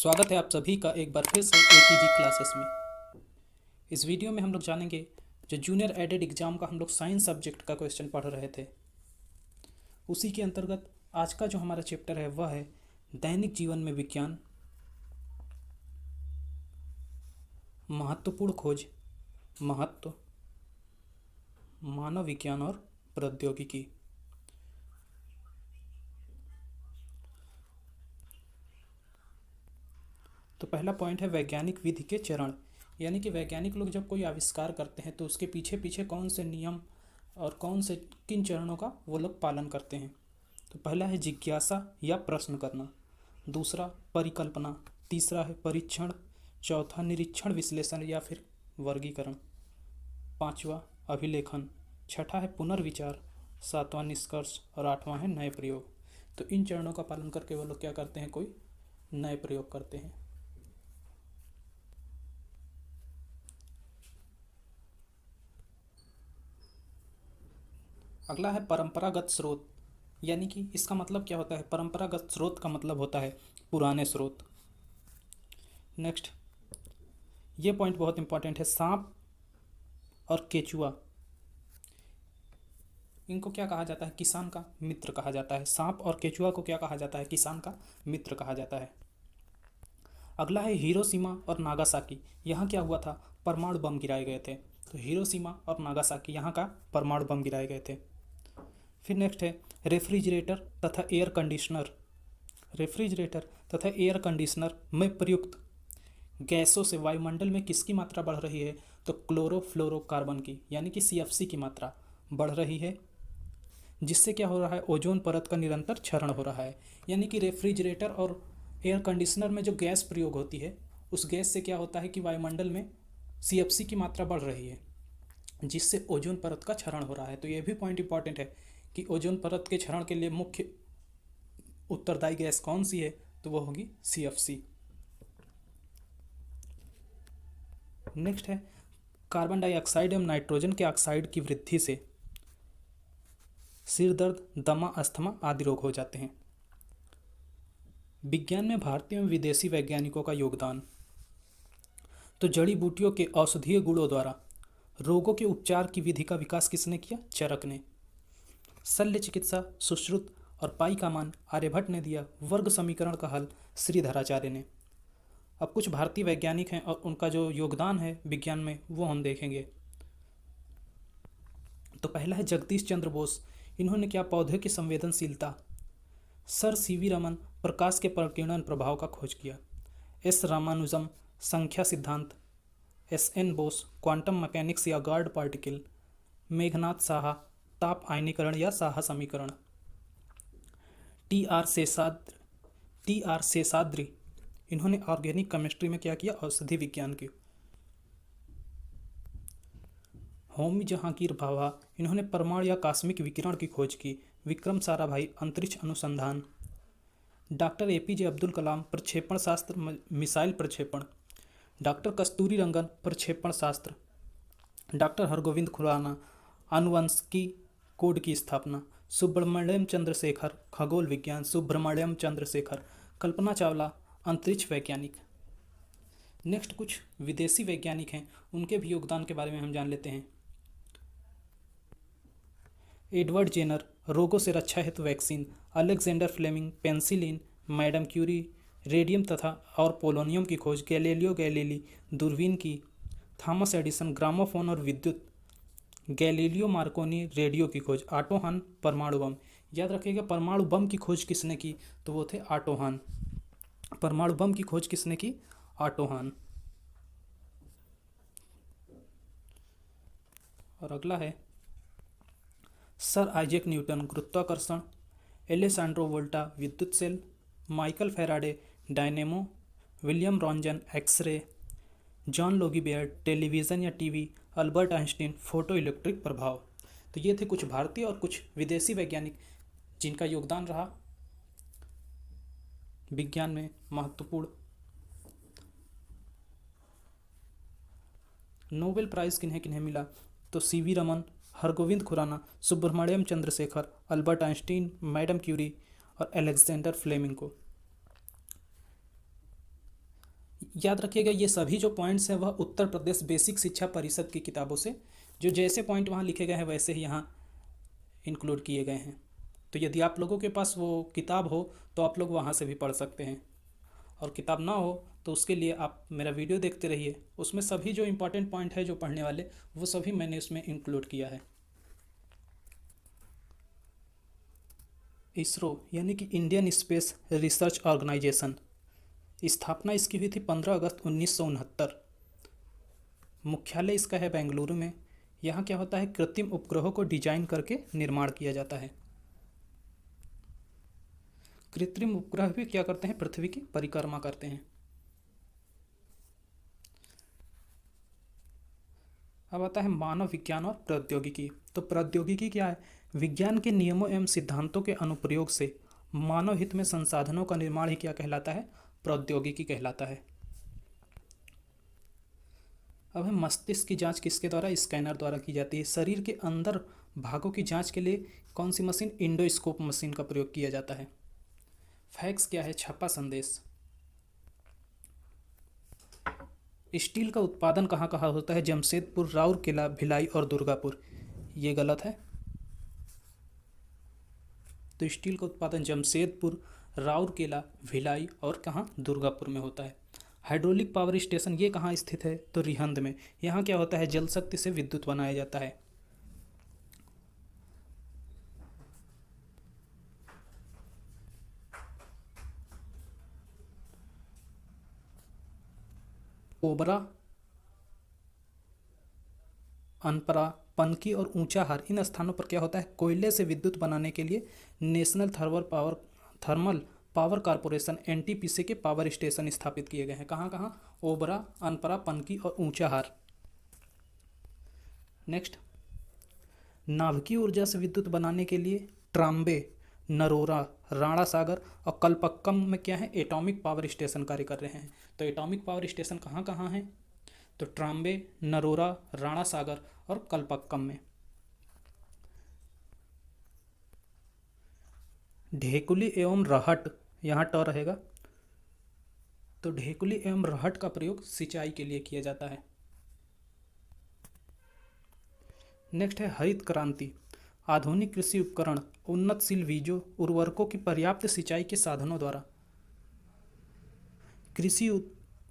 स्वागत है आप सभी का एक बार फिर से एटीजी क्लासेस में। इस वीडियो में हम लोग जानेंगे जो जूनियर एडेड एग्जाम का हम लोग साइंस सब्जेक्ट का क्वेश्चन पढ़ रहे थे, उसी के अंतर्गत आज का जो हमारा चैप्टर है वह है दैनिक जीवन में विज्ञान, महत्वपूर्ण खोज, महत्व, मानव विज्ञान और प्रौद्योगिकी। तो पहला पॉइंट है वैज्ञानिक विधि के चरण, यानी कि वैज्ञानिक लोग जब कोई आविष्कार करते हैं तो उसके पीछे पीछे कौन से नियम और कौन से किन चरणों का वो लोग पालन करते हैं। तो पहला है जिज्ञासा या प्रश्न करना, दूसरा परिकल्पना, तीसरा है परीक्षण, चौथा निरीक्षण विश्लेषण या फिर वर्गीकरण, पांचवा अभिलेखन, छठा है पुनर्विचार, सातवां निष्कर्ष और आठवां है नए प्रयोग। तो इन चरणों का पालन करके वो लोग क्या करते हैं, कोई नए प्रयोग करते हैं। अगला है परंपरागत स्रोत, यानी कि इसका मतलब क्या होता है। परंपरागत स्रोत का मतलब होता है पुराने स्रोत। नेक्स्ट, ये पॉइंट बहुत इंपॉर्टेंट है, सांप और केचुआ, इनको क्या कहा जाता है, किसान का मित्र कहा जाता है। सांप और केचुआ को क्या कहा जाता है, किसान का मित्र कहा जाता है। अगला है हिरोशिमा और नागासाकी, यहाँ क्या हुआ था, परमाणु बम गिराए गए थे। तो हिरोशिमा और नागासाकी यहाँ का परमाणु बम गिराए गए थे। फिर नेक्स्ट है रेफ्रिजरेटर तथा एयर कंडीशनर। रेफ्रिजरेटर तथा एयर कंडीशनर में प्रयुक्त गैसों से वायुमंडल में किसकी मात्रा बढ़ रही है, तो क्लोरोफ्लोरोकार्बन की, यानी कि CFC की मात्रा बढ़ रही है, जिससे क्या हो रहा है, ओजोन परत का निरंतर क्षरण हो रहा है। यानी कि रेफ्रिजरेटर और एयर कंडीशनर में जो गैस प्रयोग होती है, उस गैस से क्या होता है कि वायुमंडल में CFC की मात्रा बढ़ रही है, जिससे ओजोन परत का क्षरण हो रहा है। तो ये भी पॉइंट इंपॉर्टेंट है कि ओजोन परत के क्षरण के लिए मुख्य उत्तरदायी गैस कौन सी है, तो वो होगी CFC। नेक्स्ट है कार्बन डाइऑक्साइड एवं नाइट्रोजन के ऑक्साइड की वृद्धि से सिर दर्द, दमा, अस्थमा आदि रोग हो जाते हैं। विज्ञान में भारतीय एवं विदेशी वैज्ञानिकों का योगदान। तो जड़ी बूटियों के औषधीय गुणों द्वारा रोगों के उपचार की विधि का विकास किसने किया, चरक ने। शल्य चिकित्सा सुश्रुत और पाई का मान आर्यभट्ट ने दिया। वर्ग समीकरण का हल श्रीधराचार्य ने। अब कुछ भारतीय वैज्ञानिक हैं और उनका जो योगदान है विज्ञान में वो हम देखेंगे। तो पहला है जगदीश चंद्र बोस, इन्होंने क्या, पौधे की संवेदनशीलता। सर CV रमन, प्रकाश के प्रकीर्णन प्रभाव का खोज किया। S रामानुजम, संख्या सिद्धांत। SN बोस, क्वांटम मैकेनिक्स या गॉड पार्टिकल। मेघनाथ साहा, ताप आयनीकरण या साहा समीकरण। TR शेषाद्रि, इन्होंने ऑर्गेनिक केमिस्ट्री में क्या किया, औषधि विज्ञान की। होमी जहांगीर भाभा, इन्होंने परमाणु या कॉस्मिक विकिरण की खोज की। विक्रम साराभाई, अंतरिक्ष अनुसंधान। डॉक्टर APJ अब्दुल कलाम, प्रक्षेपण शास्त्र, मिसाइल प्रक्षेपण। डॉक्टर कस्तूरी रंगन, प्रक्षेपण शास्त्र। डॉक्टर हरगोविंद खुराना, आनुवंशिकी कोड की स्थापना। सुब्रमण्यम चंद्रशेखर, खगोल विज्ञान। सुब्रमण्यम चंद्रशेखर। कल्पना चावला, अंतरिक्ष वैज्ञानिक। नेक्स्ट, कुछ विदेशी वैज्ञानिक हैं, उनके भी योगदान के बारे में हम जान लेते हैं। एडवर्ड जेनर, रोगों से रक्षा हेतु vaccine. Alexander Fleming, penicillin. Madame Curie, radium तथा और पोलोनियम की खोज। गैलीलियो गैलीली, दूरबीन की। थॉमस एडिसन, ग्रामोफोन और विद्युत। गैलीलियो मार्कोनी, रेडियो की खोज। ऑटो हान, परमाणु बम। याद रखिएगा परमाणु बम की खोज किसने की, तो वो थे ऑटो हान। परमाणु बम की खोज किसने की, ऑटो हान। और अगला है सर आइजैक न्यूटन, गुरुत्वाकर्षण। एलेसांड्रो वोल्टा, विद्युत सेल। Michael Faraday, dynamo. William Roentgen, X ray. John Logie Baird, television या TV. Albert Einstein, photo electric प्रभाव। तो ये थे कुछ भारतीय और कुछ विदेशी वैज्ञानिक जिनका योगदान रहा विज्ञान में महत्वपूर्ण। नोबेल प्राइज़ किन्हें किन्हें मिला, तो CV Raman, Hargobind Khorana, Subrahmanyan Chandrasekhar, Albert Einstein, Madame Curie और अलेक्जेंडर फ्लेमिंग को। याद रखिएगा ये सभी जो पॉइंट्स हैं वह उत्तर प्रदेश बेसिक शिक्षा परिषद की किताबों से जो जैसे पॉइंट वहाँ लिखे गए हैं वैसे ही यहाँ इंक्लूड किए गए हैं। तो यदि आप लोगों के पास वो किताब हो तो आप लोग वहाँ से भी पढ़ सकते हैं, और किताब ना हो तो उसके लिए आप मेरा वीडियो देखते रहिए, उसमें सभी जो इम्पोर्टेंट पॉइंट है जो पढ़ने वाले वो सभी मैंने उसमें इंक्लूड किया है। इसरो यानी कि इंडियन स्पेस रिसर्च ऑर्गेनाइजेशन, स्थापना इसकी हुई थी 15 अगस्त 1969। मुख्यालय इसका है बेंगलुरु में। यहाँ क्या होता है, कृत्रिम उपग्रहों को डिजाइन करके निर्माण किया जाता है। कृत्रिम उपग्रह भी क्या करते हैं, पृथ्वी की परिक्रमा करते हैं। अब आता है मानव विज्ञान और प्रौद्योगिकी। तो प्रौद्योगिकी क्या है, विज्ञान के नियमों एवं सिद्धांतों के अनुप्रयोग से मानव हित में संसाधनों का निर्माण ही क्या कहलाता है, प्रौद्योगिकी कहलाता है। अब है मस्तिष्क की जांच किसके द्वारा, स्कैनर द्वारा की जाती है। शरीर के अंदर भागों की जांच के लिए कौन सी मशीन, इंडोस्कोप मशीन का प्रयोग किया जाता है। फैक्स क्या है, छपा संदेश। स्टील का उत्पादन कहाँ कहाँ होता है, जमशेदपुर, राउरकेला, भिलाई और दुर्गापुर। ये गलत है। तो स्टील का उत्पादन जमशेदपुर, राउरकेला, भिलाई और कहाँ, दुर्गापुर में होता है। हाइड्रोलिक पावर स्टेशन ये कहाँ स्थित है, तो रिहंद में। यहाँ क्या होता है, जल शक्ति से विद्युत बनाया जाता है। ओबरा, अनपरा, पनकी और ऊंचाहार, इन स्थानों पर क्या होता है, कोयले से विद्युत बनाने के लिए national thermal power corporation NTPC के पावर स्टेशन स्थापित किए गए हैं। कहाँ कहाँ, ओबरा, अनपरा, पनकी और ऊंचाहार। नेक्स्ट, नाभिकीय ऊर्जा से विद्युत बनाने के लिए ट्राम्बे, नरोरा, राणा सागर और कलपक्कम में क्या है, एटॉमिक पावर स्टेशन कार्य कर रहे हैं। तो एटॉमिक पावर स्टेशन कहाँ कहाँ हैं, तो ट्राम्बे, नरोरा, राणा सागर और कलपक्कम में। ढेकुली एवं रहट, यहाँ ट रहेगा, तो ढेकुली एवं रहट का प्रयोग सिंचाई के लिए किया जाता है। नेक्स्ट है हरित क्रांति, आधुनिक कृषि उपकरण, उन्नतशील बीजों, उर्वरकों की पर्याप्त सिंचाई के साधनों द्वारा कृषि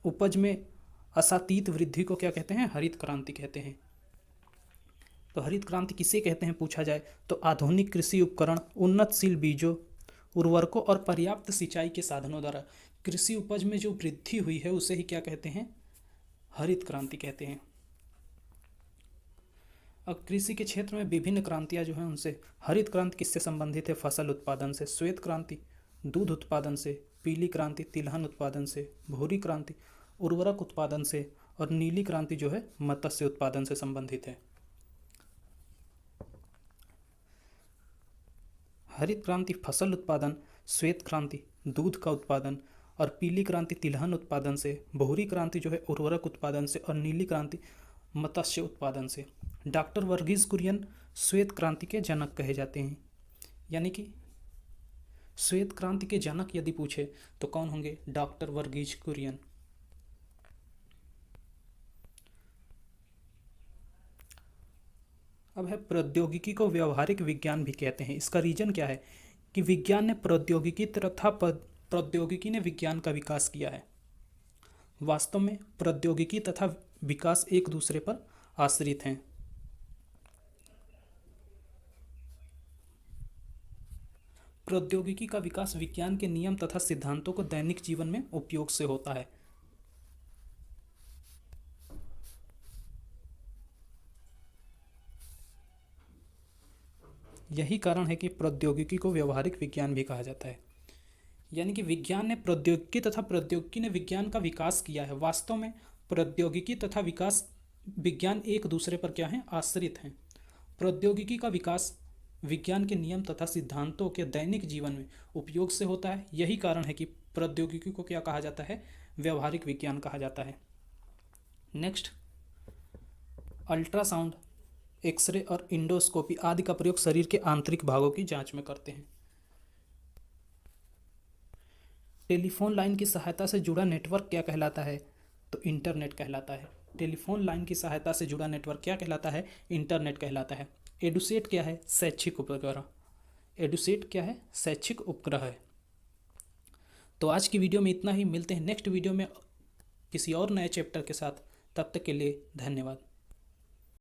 उपज में असातीत वृद्धि को क्या कहते हैं, हरित क्रांति कहते हैं। तो हरित क्रांति किसे कहते हैं पूछा जाए तो आधुनिक कृषि उपकरण, उन्नतशील बीजों, उर्वरकों और पर्याप्त सिंचाई के साधनों द्वारा कृषि उपज में जो वृद्धि हुई है उसे ही क्या कहते हैं, हरित क्रांति कहते हैं। अब कृषि के क्षेत्र में विभिन्न क्रांतियां जो हैं उनसे, हरित क्रांति किससे संबंधित है, फसल उत्पादन से। श्वेत क्रांति दूध उत्पादन से। पीली क्रांति तिलहन उत्पादन से। भूरी क्रांति उर्वरक उत्पादन से। और नीली क्रांति जो है मत्स्य उत्पादन से संबंधित है। हरित क्रांति फसल उत्पादन, श्वेत क्रांति दूध का उत्पादन और पीली क्रांति तिलहन उत्पादन से। भूरी क्रांति जो है उर्वरक उत्पादन से और नीली क्रांति मत्स्य उत्पादन से। डॉक्टर वर्गीज कुरियन श्वेत क्रांति के जनक कहे जाते हैं। यानी कि श्वेत क्रांति के जनक यदि पूछे तो कौन होंगे, डॉक्टर वर्गीज कुरियन। अब है प्रौद्योगिकी को व्यवहारिक विज्ञान भी कहते हैं। इसका रीजन क्या है कि विज्ञान ने प्रौद्योगिकी तथा प्रौद्योगिकी ने विज्ञान का विकास किया है। वास्तव में प्रौद्योगिकी तथा विकास एक दूसरे पर आश्रित हैं। प्रौद्योगिकी का विकास विज्ञान के नियम तथा सिद्धांतों को दैनिक जीवन में उपयोग से होता है। यही कारण है कि प्रौद्योगिकी को व्यवहारिक विज्ञान भी कहा जाता है। यानी कि विज्ञान ने प्रौद्योगिकी तथा प्रौद्योगिकी ने विज्ञान का विकास किया है। वास्तव में प्रौद्योगिकी तथा विकास विज्ञान एक दूसरे पर क्या है, आश्रित हैं। प्रौद्योगिकी का विकास विज्ञान के नियम तथा सिद्धांतों के दैनिक जीवन में उपयोग से होता है। यही कारण है कि प्रौद्योगिकी को क्या कहा जाता है, व्यवहारिक विज्ञान कहा जाता है। नेक्स्ट, अल्ट्रासाउंड, एक्सरे और इंडोस्कोपी आदि का प्रयोग शरीर के आंतरिक भागों की जांच में करते हैं। टेलीफोन लाइन की सहायता से जुड़ा नेटवर्क क्या कहलाता है, तो इंटरनेट कहलाता है। टेलीफोन लाइन की सहायता से जुड़ा नेटवर्क क्या कहलाता है? इंटरनेट कहलाता है। एडुसेट क्या है? शैक्षिक उपग्रह। एडुसेट क्या है? शैक्षिक उपग्रह है। तो आज की वीडियो में इतना ही। मिलते हैं नेक्स्ट वीडियो में किसी और नए चैप्टर के साथ। तब तक के लिए धन्यवाद।